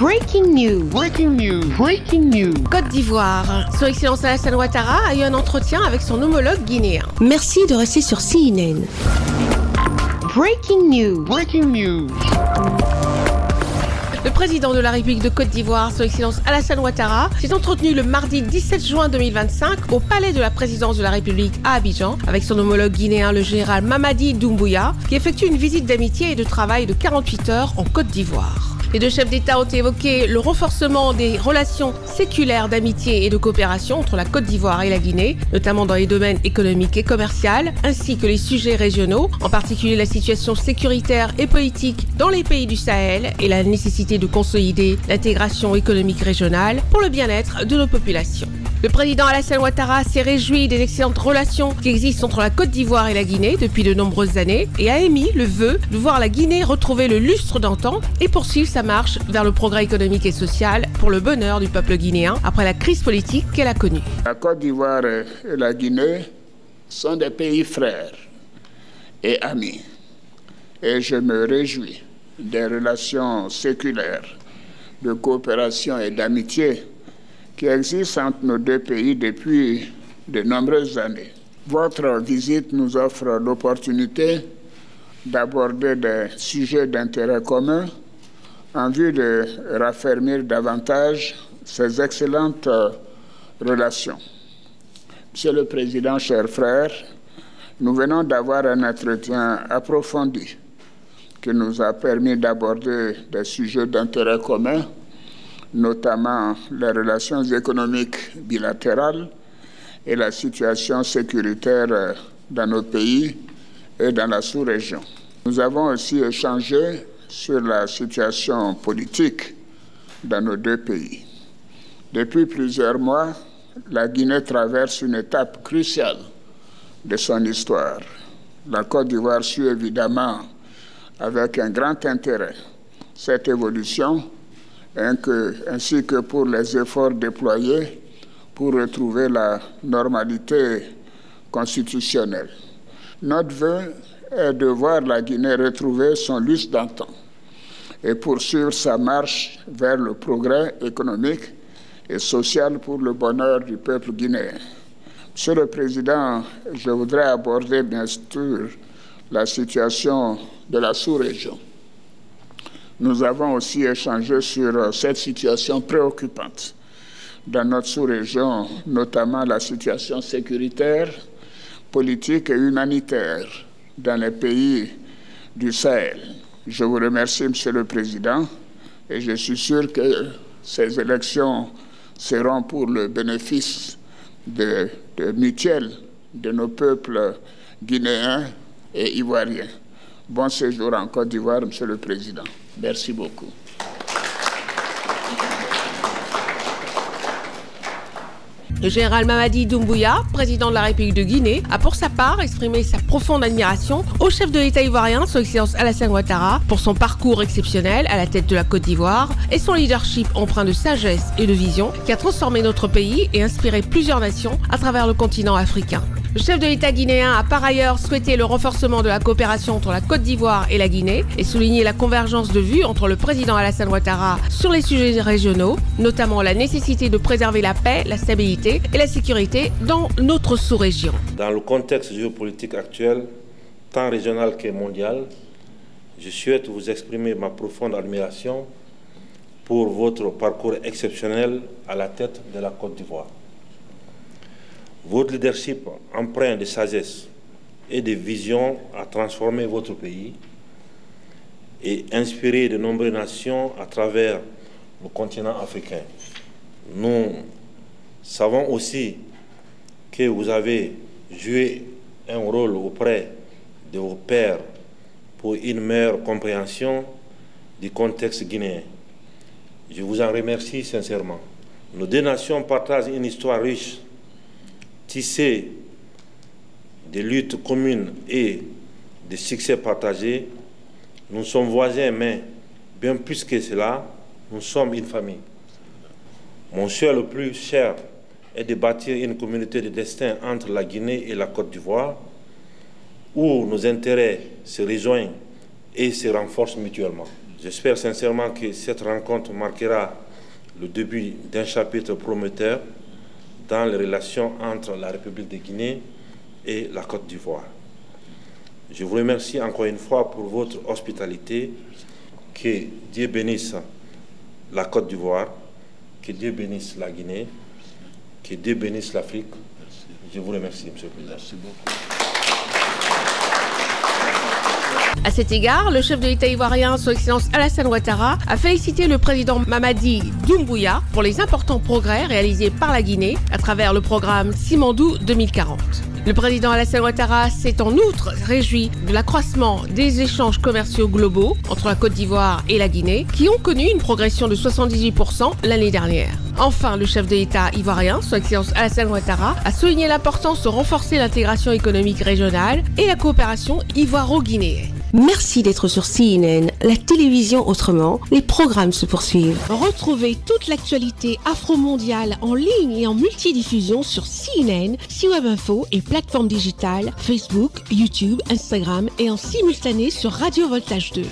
Breaking news. Breaking news. Breaking news. Côte d'Ivoire. Son Excellence Alassane Ouattara a eu un entretien avec son homologue guinéen. Merci de rester sur CNN. Breaking news. Breaking news. Le président de la République de Côte d'Ivoire, son Excellence Alassane Ouattara, s'est entretenu le mardi 17 juin 2025 au palais de la présidence de la République à Abidjan avec son homologue guinéen, le général Mamadi Doumbouya, qui effectue une visite d'amitié et de travail de 48 heures en Côte d'Ivoire. Les deux chefs d'État ont évoqué le renforcement des relations séculaires d'amitié et de coopération entre la Côte d'Ivoire et la Guinée, notamment dans les domaines économiques et commerciaux, ainsi que les sujets régionaux, en particulier la situation sécuritaire et politique dans les pays du Sahel et la nécessité de consolider l'intégration économique régionale pour le bien-être de nos populations. Le président Alassane Ouattara s'est réjoui des excellentes relations qui existent entre la Côte d'Ivoire et la Guinée depuis de nombreuses années et a émis le vœu de voir la Guinée retrouver le lustre d'antan et poursuivre sa marche vers le progrès économique et social pour le bonheur du peuple guinéen après la crise politique qu'elle a connue. La Côte d'Ivoire et la Guinée sont des pays frères et amis et je me réjouis des relations séculaires de coopération et d'amitié qui existent entre nos deux pays depuis de nombreuses années. Votre visite nous offre l'opportunité d'aborder des sujets d'intérêt commun en vue de raffermir davantage ces excellentes relations. Monsieur le Président, chers frères, nous venons d'avoir un entretien approfondi qui nous a permis d'aborder des sujets d'intérêt commun, notamment les relations économiques bilatérales et la situation sécuritaire dans notre pays et dans la sous-région. Nous avons aussi échangé sur la situation politique dans nos deux pays. Depuis plusieurs mois, la Guinée traverse une étape cruciale de son histoire. La Côte d'Ivoire suit évidemment avec un grand intérêt cette évolution, ainsi que pour les efforts déployés pour retrouver la normalité constitutionnelle. Notre vœu est de voir la Guinée retrouver son lustre d'antan et poursuivre sa marche vers le progrès économique et social pour le bonheur du peuple guinéen. Monsieur le Président, je voudrais aborder bien sûr la situation de la sous-région. Nous avons aussi échangé sur cette situation préoccupante dans notre sous-région, notamment la situation sécuritaire, politique et humanitaire dans les pays du Sahel. Je vous remercie, Monsieur le Président, et je suis sûr que ces élections seront pour le bénéfice mutuel de nos peuples guinéens et ivoiriens. Bon séjour en Côte d'Ivoire, Monsieur le Président. Merci beaucoup. Le général Mamadi Doumbouya, président de la République de Guinée, a pour sa part exprimé sa profonde admiration au chef de l'État ivoirien, son Excellence Alassane Ouattara, pour son parcours exceptionnel à la tête de la Côte d'Ivoire et son leadership empreint de sagesse et de vision qui a transformé notre pays et inspiré plusieurs nations à travers le continent africain. Le chef de l'État guinéen a par ailleurs souhaité le renforcement de la coopération entre la Côte d'Ivoire et la Guinée et souligné la convergence de vues entre le président Alassane Ouattara sur les sujets régionaux, notamment la nécessité de préserver la paix, la stabilité et la sécurité dans notre sous-région. Dans le contexte géopolitique actuel, tant régional que mondial, je souhaite vous exprimer ma profonde admiration pour votre parcours exceptionnel à la tête de la Côte d'Ivoire. Votre leadership empreint de sagesse et de vision a transformé votre pays et inspiré de nombreuses nations à travers le continent africain. Nous savons aussi que vous avez joué un rôle auprès de vos pairs pour une meilleure compréhension du contexte guinéen. Je vous en remercie sincèrement. Nos deux nations partagent une histoire riche, tissée de luttes communes et de succès partagés. Nous sommes voisins, mais bien plus que cela, nous sommes une famille. Mon souhait le plus cher est de bâtir une communauté de destin entre la Guinée et la Côte d'Ivoire, où nos intérêts se rejoignent et se renforcent mutuellement. J'espère sincèrement que cette rencontre marquera le début d'un chapitre prometteur dans les relations entre la République de Guinée et la Côte d'Ivoire. Je vous remercie encore une fois pour votre hospitalité. Que Dieu bénisse la Côte d'Ivoire, que Dieu bénisse la Guinée, que Dieu bénisse l'Afrique. Je vous remercie, Monsieur le Président. Merci beaucoup. À cet égard, le chef de l'État ivoirien, Son Excellence Alassane Ouattara, a félicité le président Mamadi Doumbouya pour les importants progrès réalisés par la Guinée à travers le programme Simandou 2040. Le président Alassane Ouattara s'est en outre réjoui de l'accroissement des échanges commerciaux globaux entre la Côte d'Ivoire et la Guinée, qui ont connu une progression de 78% l'année dernière. Enfin, le chef de l'État ivoirien, Son Excellence Alassane Ouattara, a souligné l'importance de renforcer l'intégration économique régionale et la coopération ivoiro-guinéenne. Merci d'être sur CNN, la télévision autrement. Les programmes se poursuivent. Retrouvez toute l'actualité afro-mondiale en ligne et en multidiffusion sur CNN, C-Web Info et plateformes digitales, Facebook, YouTube, Instagram et en simultané sur Radio Voltage 2.